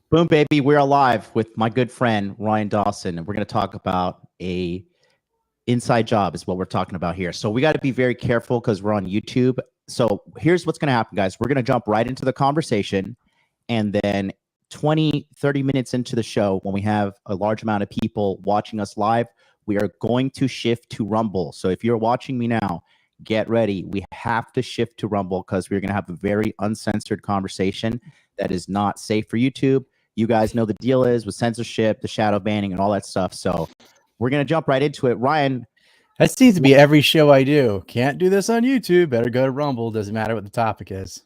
Boom, baby. We're alive with my good friend, Ryan Dawson. And we're going to talk about a inside job is what we're talking about here. So we got to be very careful because we're on YouTube. So here's what's going to happen, guys. We're going to jump right into the conversation. And then 20, 30 minutes into the show, when we have a large amount of people watching us live, we are going to shift to Rumble. So if you're watching me now, get ready. We have to shift to Rumble because we're going to have a very uncensored conversation that is not safe for YouTube. You guys know the deal is with censorship, the shadow banning, and all that stuff. So we're going to jump right into it. Ryan. That seems to be every show I do. Can't do this on YouTube. Better go to Rumble. Doesn't matter what the topic is.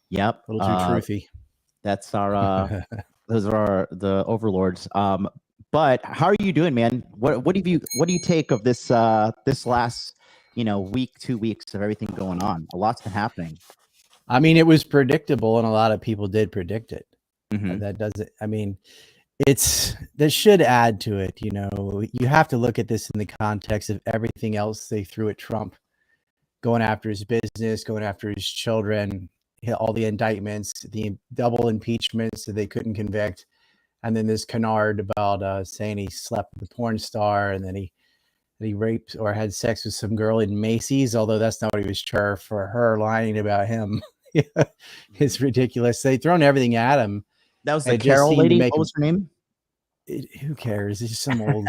Yep. A little too truthy. That's our, those are the overlords. But how are you doing, man? What do you take of this, this last, week, 2 weeks of everything going on? A lot's been happening. I mean, it was predictable and a lot of people did predict it. Mm-hmm. That doesn't, I mean, that should add to it. You have to look at this in the context of everything else they threw at Trump, going after his business, going after his children, all the indictments, the double impeachments that they couldn't convict. And then this canard about saying he slept with a porn star and then he raped or had sex with some girl in Macy's, although that's not what he was charged for, her lying about him. It's ridiculous. They've thrown everything at him. That was the Carol lady. What was her name? Who cares? It's just some old.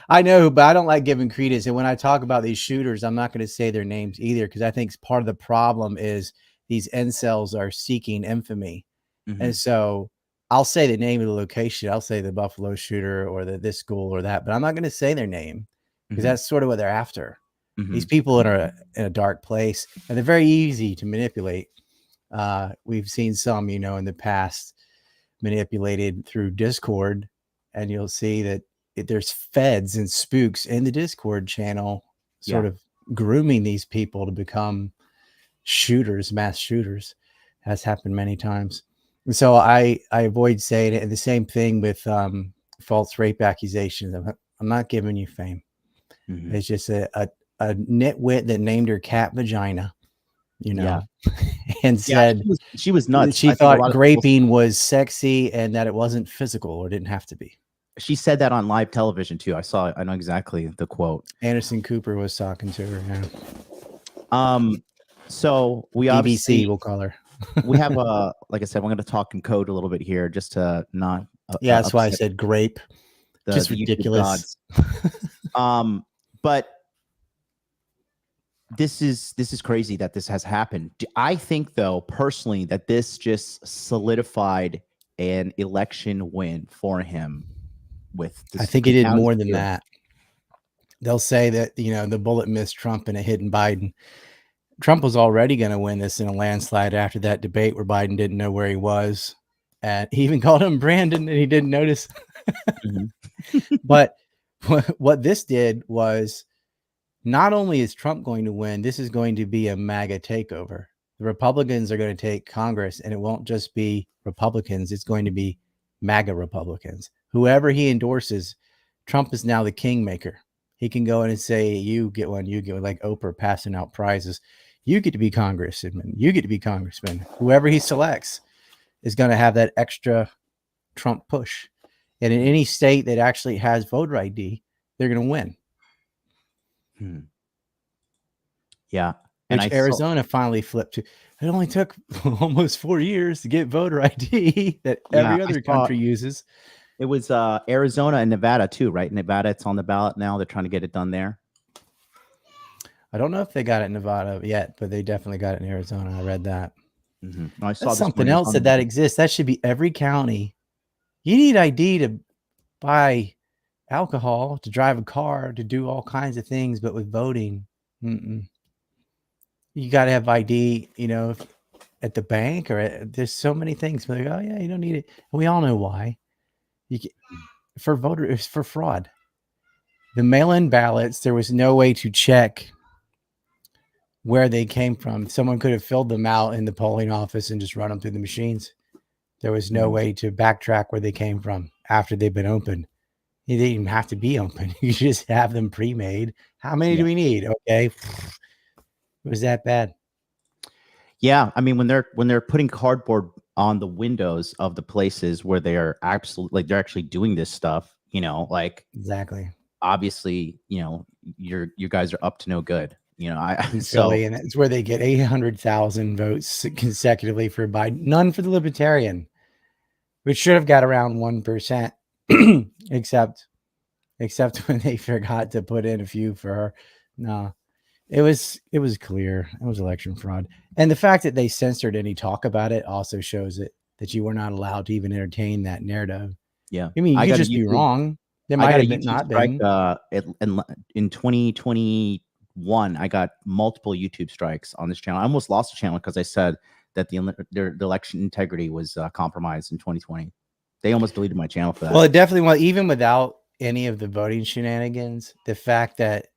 I know, but I don't like giving credence. And when I talk about these shooters, I'm not going to say their names either, because I think part of the problem is these incels are seeking infamy. Mm-hmm. And so I'll say the name of the location. I'll say the Buffalo shooter or this school or that, but I'm not going to say their name because that's sort of what they're after. Mm-hmm. These people are in a dark place and they're very easy to manipulate. We've seen some, in the past manipulated through Discord, and you'll see that there's feds and spooks in the Discord channel sort of grooming these people to become shooters, mass shooters. Has happened many times. And so I avoid saying it. And the same thing with false rape accusations. I'm not giving you fame. Mm-hmm. It's just a nitwit that named her cat vagina. And said she was nuts. She thought graping was sexy and that it wasn't physical or didn't have to be. She said that on live television too. I know exactly the quote. Anderson Cooper was talking to her. Yeah. So we BBC, obviously we'll call her. We have like I said, we're going to talk in code a little bit here, just to not. That's why I said grape. Just ridiculous. But. This is crazy that this has happened. I think, though, personally, that this just solidified an election win for him. I think he did more than that. They'll say that, the bullet missed Trump and it hit Biden. Trump was already going to win this in a landslide after that debate where Biden didn't know where he was. And he even called him Brandon and he didn't notice. Mm-hmm. But what this did was, not only is Trump going to win, this is going to be a MAGA takeover. The Republicans are going to take Congress, and it won't just be Republicans. It's going to be MAGA Republicans. Whoever he endorses, Trump is now the kingmaker. He can go in and say, you get one, like Oprah passing out prizes. You get to be congressman. You get to be congressman. Whoever he selects is going to have that extra Trump push. And in any state that actually has voter ID, they're going to win. Yeah. Which Arizona finally flipped to. It only took almost 4 years to get voter ID that every other country uses. It was Arizona and Nevada too, right? Nevada, it's on the ballot now. They're trying to get it done there. I don't know if they got it in Nevada yet, but they definitely got it in Arizona. I read that. Mm-hmm. I saw That's something else that exists. That should be every county. You need ID to buy alcohol, to drive a car, to do all kinds of things, but with voting, you got to have ID, at the bank or there's so many things. But oh yeah, you don't need it. And we all know why. For voters, for fraud. The mail-in ballots, there was no way to check where they came from. Someone could have filled them out in the polling office and just run them through the machines. There was no way to backtrack where they came from after they've been opened. They didn't even have to be open. You just have them pre-made. How many do we need? Okay. Was that bad? Yeah. I mean, when they're putting cardboard on the windows of the places where they are absolutely like they're actually doing this stuff, like Exactly. obviously, you guys are up to no good. In So Philly, and it's where they get 800,000 votes consecutively for Biden, none for the Libertarian, which should have got around 1%, except when they forgot to put in a few for her. No, it was clear. It was election fraud. And the fact that they censored any talk about it also shows it that you were not allowed to even entertain that narrative. yeah, I mean, you I could got a just be YouTube. wrong. There I might got a have been YouTube not strike. been. In 2021, I got multiple YouTube strikes on this channel. I almost lost the channel because I said that the election integrity was compromised in 2020. They almost deleted my channel for that. Well, it definitely was, even without any of the voting shenanigans, the fact that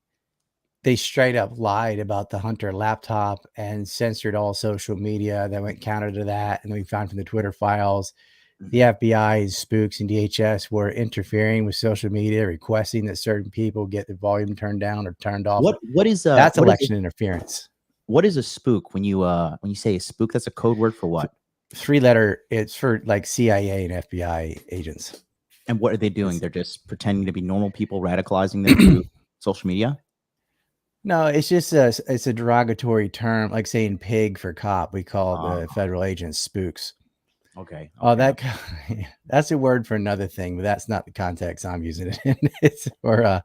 they straight up lied about the Hunter laptop and censored all social media that went counter to that. And we found from the Twitter files, the FBI, spooks, and DHS were interfering with social media, requesting that certain people get the volume turned down or turned off. What is that's election interference? What is a spook? When you say a spook, that's a code word for what? 3-letter. It's for like CIA and FBI agents. And what are they doing? They're just pretending to be normal people, radicalizing them through social media. No, it's just it's a derogatory term, like saying pig for cop. We call the federal agents spooks. Okay. Oh, that's a word for another thing, but that's not the context I'm using it in. It's for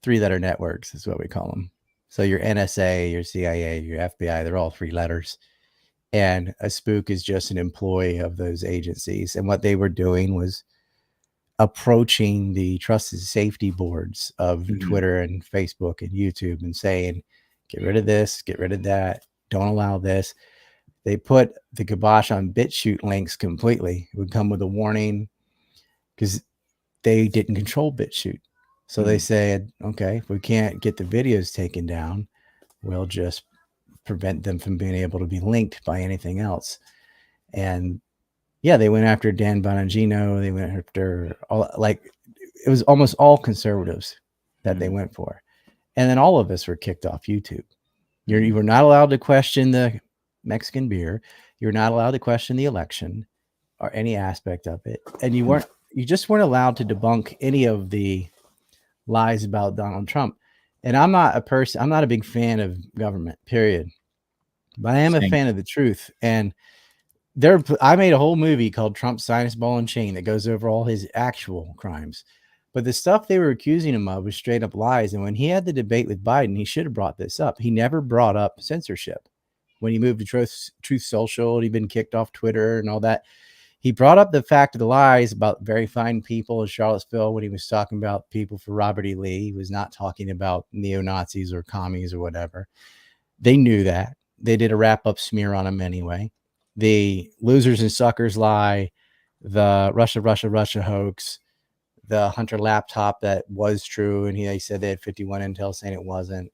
3-letter networks is what we call them. So your NSA, your CIA, your FBI, they're all 3 letters. And a spook is just an employee of those agencies. And what they were doing was approaching the trusted safety boards of Twitter and Facebook and YouTube and saying, get rid of this, get rid of that, don't allow this. They put the kibosh on BitChute links completely. It would come with a warning because they didn't control BitChute. So they said, okay, if we can't get the videos taken down, we'll just prevent them from being able to be linked by anything else. And yeah, they went after Dan Bongino. They went after it was almost all conservatives that they went for. And then all of us were kicked off YouTube. You were not allowed to question the Mexican beer. You're not allowed to question the election or any aspect of it. And you just weren't allowed to debunk any of the lies about Donald Trump. And I'm not a big fan of government, period. But I am a fan of the truth. And I made a whole movie called Trump Sinus Ball and Chain that goes over all his actual crimes. But the stuff they were accusing him of was straight up lies. And when he had the debate with Biden, he should have brought this up. He never brought up censorship. When he moved to Truth Social, and he'd been kicked off Twitter and all that. He brought up the fact of the lies about very fine people in Charlottesville when he was talking about people for Robert E. Lee. He was not talking about neo-Nazis or commies or whatever. They knew that. They did a wrap-up smear on him anyway. The losers and suckers lie, the Russia hoax, the Hunter laptop that was true, and they said they had 51 intel saying it wasn't,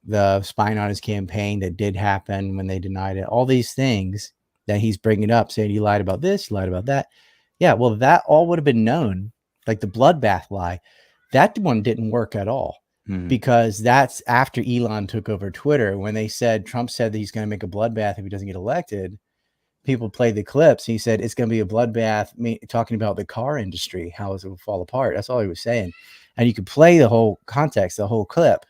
the spying on his campaign that did happen when they denied it, all these things that he's bringing up, saying you lied about this, you lied about that. Yeah, well, that all would have been known, like the bloodbath lie. That one didn't work at all. Because that's after Elon took over Twitter. When they said Trump said that he's going to make a bloodbath if he doesn't get elected, people played the clips. He said it's going to be a bloodbath, talking about the car industry, how it will fall apart. That's all he was saying. And you could play the whole context, the whole clip.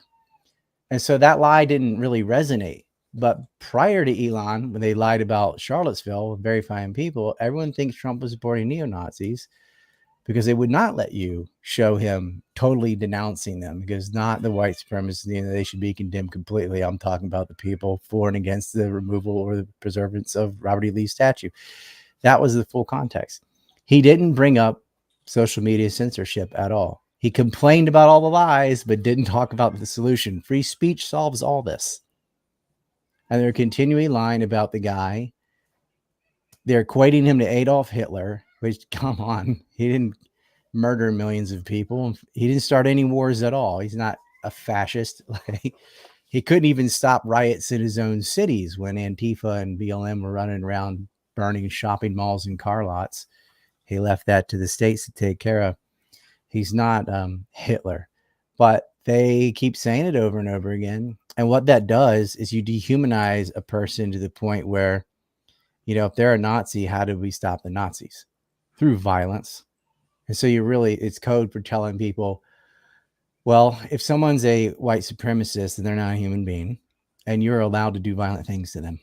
And so that lie didn't really resonate. But prior to Elon, when they lied about Charlottesville with very fine people, everyone thinks Trump was supporting neo-Nazis, because they would not let you show him totally denouncing them, because not the white supremacists, they should be condemned completely. I'm talking about the people for and against the removal or the preservance of Robert E. Lee's statue. That was the full context. He didn't bring up social media censorship at all. He complained about all the lies, but didn't talk about the solution. Free speech solves all this. And they're continually lying about the guy. They're equating him to Adolf Hitler, which, come on, he didn't murder millions of people. He didn't start any wars at all. He's not a fascist. He couldn't even stop riots in his own cities when Antifa and BLM were running around burning shopping malls and car lots. He left that to the states to take care of. He's not Hitler, but they keep saying it over and over again. And what that does is you dehumanize a person to the point where if they're a Nazi, how do we stop the Nazis? Through violence. And so it's code for telling people, well, if someone's a white supremacist, then they're not a human being, and you're allowed to do violent things to them.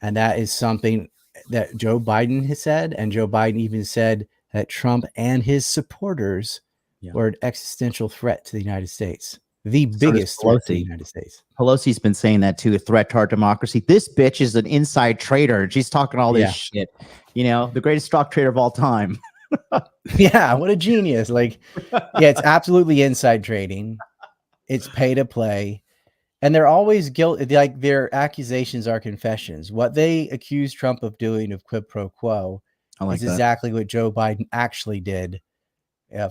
And that is something that Joe Biden has said. And Joe Biden even said that Trump and his supporters were an existential threat to the United States. The biggest threat to the United States. Pelosi's been saying that too, a threat to our democracy. This bitch is an inside trader. She's talking all this shit. The greatest stock trader of all time. Yeah, what a genius. It's absolutely inside trading. It's pay to play. And they're always guilty. Their accusations are confessions. What they accuse Trump of doing, of quid pro quo, is exactly what Joe Biden actually did,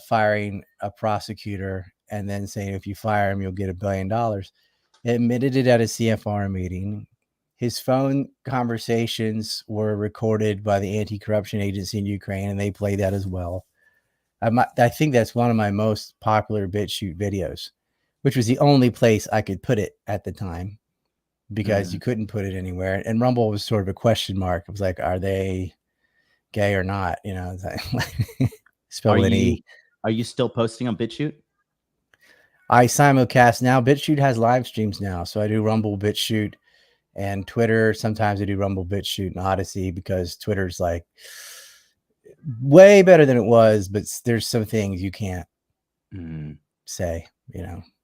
firing a prosecutor and then saying, if you fire him, you'll get $1 billion. He admitted it at a CFR meeting. His phone conversations were recorded by the anti-corruption agency in Ukraine, and they play that as well. I think that's one of my most popular BitChute videos, which was the only place I could put it at the time because you couldn't put it anywhere. And Rumble was sort of a question mark. It was like, are they gay or not? It's like spell an E. Are you still posting on BitChute? I simulcast now. BitChute has live streams now. So I do Rumble, BitChute, and Twitter. Sometimes I do Rumble, BitChute, and Odyssey because Twitter's like way better than it was, but there's some things you can't say,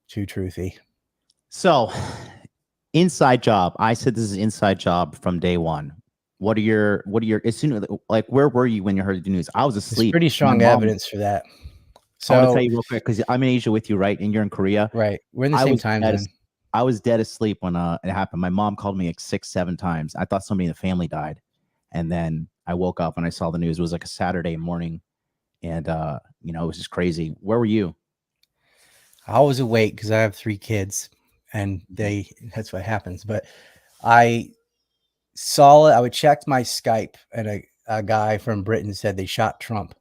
too truthy. So, inside job. I said this is inside job from day one. What are your as soon like where were you when you heard the news? I was asleep. There's pretty strong evidence for that. So I want to tell you real quick because I'm in Asia with you, right? And you're in Korea, right? We're in the same time zone. I was dead asleep when it happened. My mom called me like 6-7 times. I thought somebody in the family died, and then I woke up and I saw the news. It was like a Saturday morning, and it was just crazy. Where were you? I was awake because I have 3 kids, and that's what happens. But I saw it. I would check my Skype, and a guy from Britain said they shot Trump,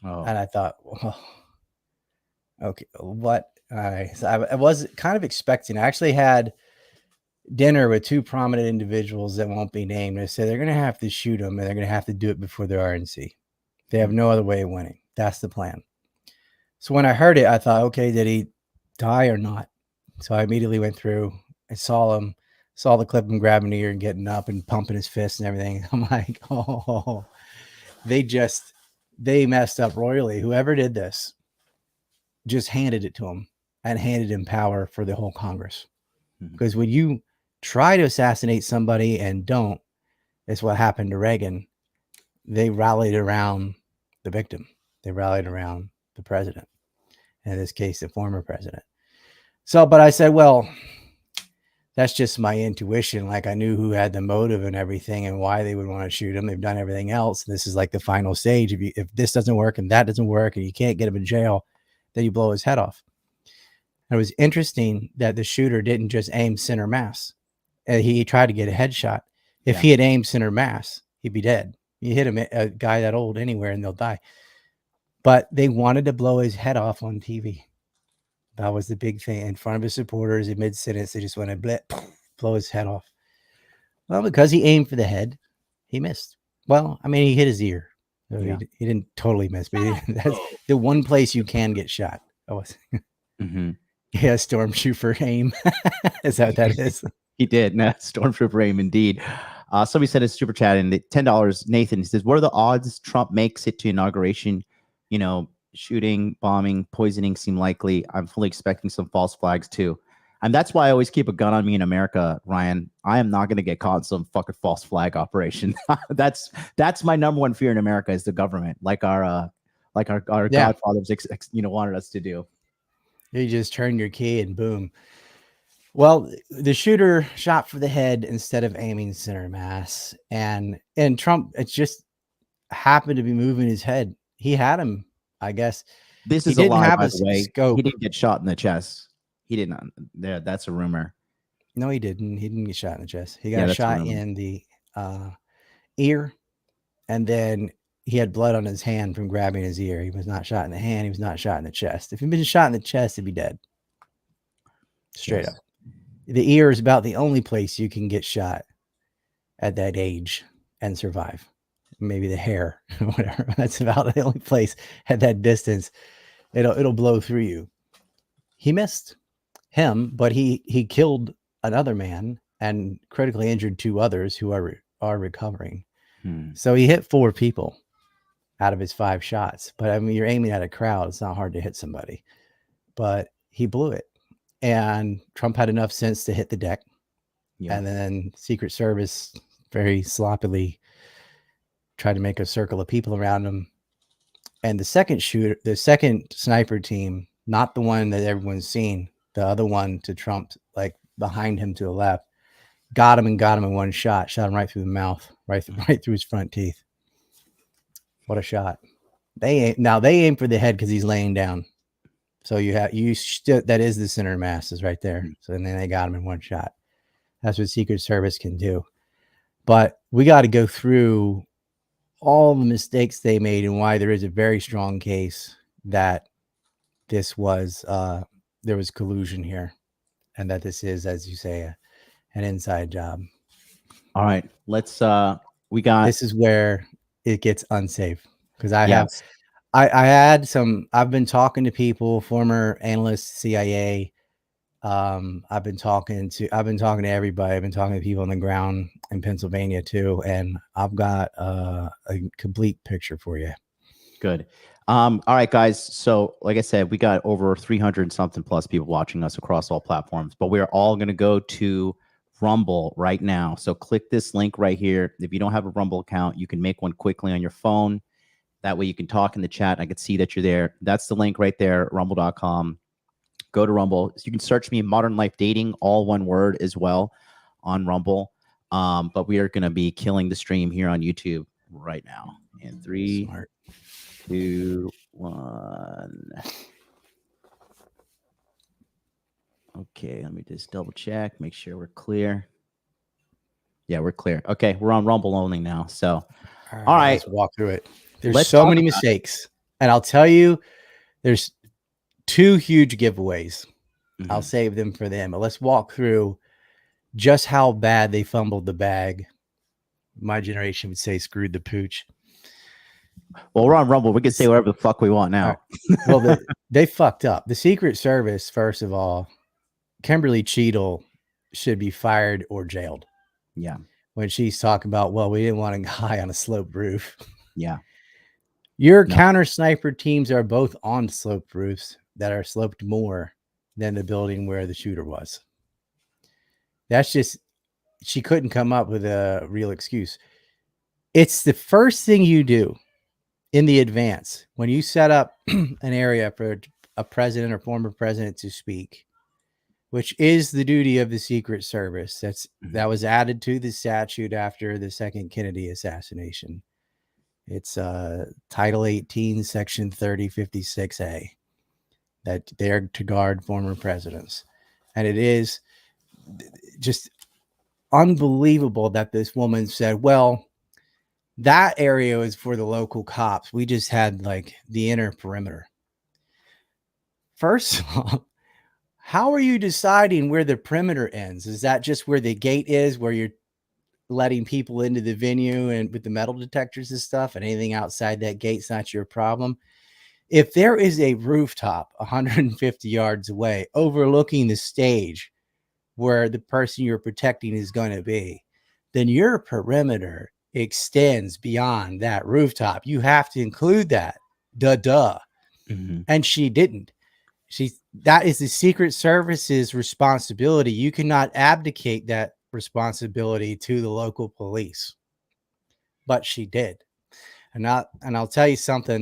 and I thought, well, okay, what? I was kind of expecting. I actually had dinner with 2 prominent individuals that won't be named. They said they're going to have to shoot him, and they're going to have to do it before the RNC. They have no other way of winning. That's the plan. So when I heard it, I thought, okay, did he die or not? So I immediately went through. I saw the clip of him grabbing the ear and getting up and pumping his fist and everything. I'm like, oh, they messed up royally. Whoever did this just handed it to him and handed him power for the whole Congress. Because when you try to assassinate somebody and don't, it's what happened to Reagan. They rallied around the victim. They rallied around the president. In this case, the former president. So, but I said, well, that's just my intuition. Like I knew who had the motive and everything and why they would want to shoot him. They've done everything else. This is like the final stage. If this doesn't work and that doesn't work and you can't get him in jail, then you blow his head off. And it was interesting that the shooter didn't just aim center mass. He tried to get a headshot. If he had aimed center mass, he'd be dead. You hit a guy that old anywhere and they'll die. But they wanted to blow his head off on TV. That was the big thing. In front of his supporters in mid-sentence, they just went to blow his head off. Well, because he aimed for the head, he missed. Well, I mean, he hit his ear. So he didn't totally miss, but that's the one place you can get shot. Yeah, stormtrooper aim. Is that what that is? He did. No, stormtrooper aim indeed. Somebody sent a super chat in $10. Nathan, he says, what are the odds Trump makes it to inauguration? Shooting, bombing, poisoning seem likely. I'm fully expecting some false flags too. And that's why I always keep a gun on me in America, Ryan. I am not going to get caught in some fucking false flag operation. That's my number one fear in America is the government, like our godfathers, wanted us to do. You just turn your key and boom. Well, the shooter shot for the head instead of aiming center mass, and Trump, it just happened to be moving his head. He had him, I guess. This is a lie, by the way. Scope. He didn't get shot in the chest. He did not. There, that's a rumor. No, he didn't. He didn't get shot in the chest. He got shot in the ear, and then he had blood on his hand from grabbing his ear. He was not shot in the hand. He was not shot in the chest. If he'd been shot in the chest, he'd be dead. Straight up. The ear is about the only place you can get shot at that age. and survive. Maybe the hair, whatever. That's about the only place at that distance it'll blow through you. He missed him, but he killed another man and critically injured 2 others who are recovering. So he hit 4 people out of his 5 shots. But I mean, you're aiming at a crowd. It's not hard to hit somebody. But he blew it. And Trump had enough sense to hit the deck. Yeah. And then Secret Service very sloppily tried to make a circle of people around him. And the second sniper team, not the one that everyone's seen, the other one to Trump, like behind him to the left, got him in one shot, shot him right through the mouth, right through his front teeth. What a shot. They aim for the head because he's laying down. So that is the center mass is right there. So then they got him in one shot. That's what Secret Service can do. But we got to go through all the mistakes they made and why there is a very strong case that this was there was collusion here, and that this is, as you say, an inside job. All right, let's this is where it gets unsafe, because I've been talking to people, former analysts, CIA. I've been talking to everybody. I've been talking to people on the ground in Pennsylvania too, and I've got a complete picture for you. Good. All right, guys. So like I said, we got over 300 something plus people watching us across all platforms, but we're all going to go to Rumble right now. So click this link right here. If you don't have a Rumble account, you can make one quickly on your phone. That way you can talk in the chat. I can see that you're there. That's the link right there, rumble.com. Go to Rumble. You can search me Modern Life Dating, all one word as well on Rumble. But we are going to be killing the stream here on YouTube right now. In 3, 2, 1. Okay, let me just double check, make sure we're clear. Yeah, we're clear. Okay, we're on Rumble only now. So, all right. Let's walk through it. There's so many mistakes. And I'll tell you, there's 2 huge giveaways. I'll save them for them. But let's walk through just how bad they fumbled the bag. My generation would say screwed the pooch. Well, we're on Rumble. We can say whatever the fuck we want now. Right. Well, they fucked up. The Secret Service, first of all, Kimberly Cheadle should be fired or jailed. Yeah. When she's talking about, well, we didn't want a guy on a sloped roof. Yeah. Your counter sniper teams are both on sloped roofs that are sloped more than the building where the shooter was. That's just, she couldn't come up with a real excuse. It's the first thing you do in the advance when you set up an area for a president or former president to speak, which is the duty of the Secret Service. That was added to the statute after the second Kennedy assassination. It's Title 18, Section 3056A, that they're to guard former presidents. And it is just unbelievable that this woman said, well, that area was for the local cops. We just had like the inner perimeter. First of all, how are you deciding where the perimeter ends? Is that just where the gate is, where you're letting people into the venue and with the metal detectors and stuff, and anything outside that gate's not your problem? If there is a rooftop 150 yards away overlooking the stage where the person you're protecting is going to be, then your perimeter extends beyond that rooftop. You have to include that. And she didn't. That is the Secret Service's responsibility. You cannot abdicate that responsibility to the local police. But she did. And I'll tell you something.